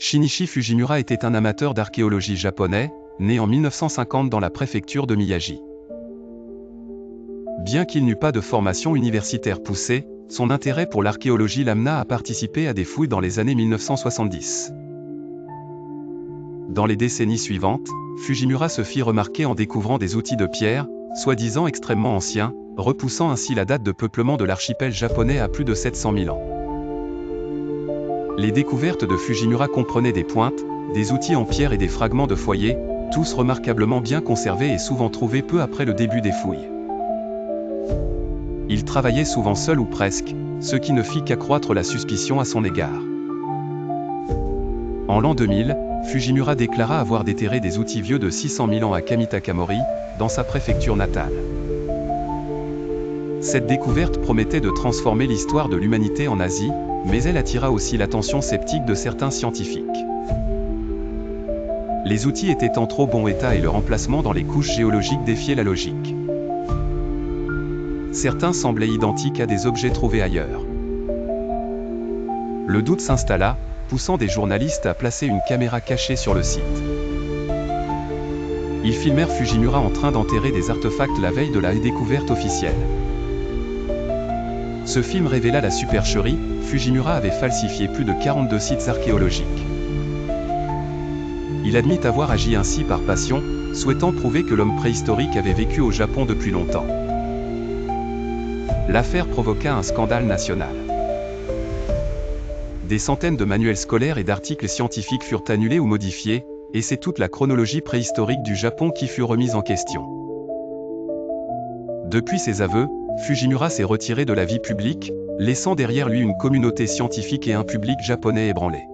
Shinichi Fujimura était un amateur d'archéologie japonais, né en 1950 dans la préfecture de Miyagi. Bien qu'il n'eût pas de formation universitaire poussée, son intérêt pour l'archéologie l'amena à participer à des fouilles dans les années 1970. Dans les décennies suivantes, Fujimura se fit remarquer en découvrant des outils de pierre, soi-disant extrêmement anciens, repoussant ainsi la date de peuplement de l'archipel japonais à plus de 700 000 ans. Les découvertes de Fujimura comprenaient des pointes, des outils en pierre et des fragments de foyer, tous remarquablement bien conservés et souvent trouvés peu après le début des fouilles. Il travaillait souvent seul ou presque, ce qui ne fit qu'accroître la suspicion à son égard. En l'an 2000, Fujimura déclara avoir déterré des outils vieux de 600 000 ans à Kamitakamori, dans sa préfecture natale. Cette découverte promettait de transformer l'histoire de l'humanité en Asie, mais elle attira aussi l'attention sceptique de certains scientifiques. Les outils étaient en trop bon état et leur emplacement dans les couches géologiques défiait la logique. Certains semblaient identiques à des objets trouvés ailleurs. Le doute s'installa, poussant des journalistes à placer une caméra cachée sur le site. Ils filmèrent Fujimura en train d'enterrer des artefacts la veille de la découverte officielle. Ce film révéla la supercherie, Fujimura avait falsifié plus de 42 sites archéologiques. Il admit avoir agi ainsi par passion, souhaitant prouver que l'homme préhistorique avait vécu au Japon depuis longtemps. L'affaire provoqua un scandale national. Des centaines de manuels scolaires et d'articles scientifiques furent annulés ou modifiés, et c'est toute la chronologie préhistorique du Japon qui fut remise en question. Depuis ses aveux, Fujimura s'est retiré de la vie publique, laissant derrière lui une communauté scientifique et un public japonais ébranlé.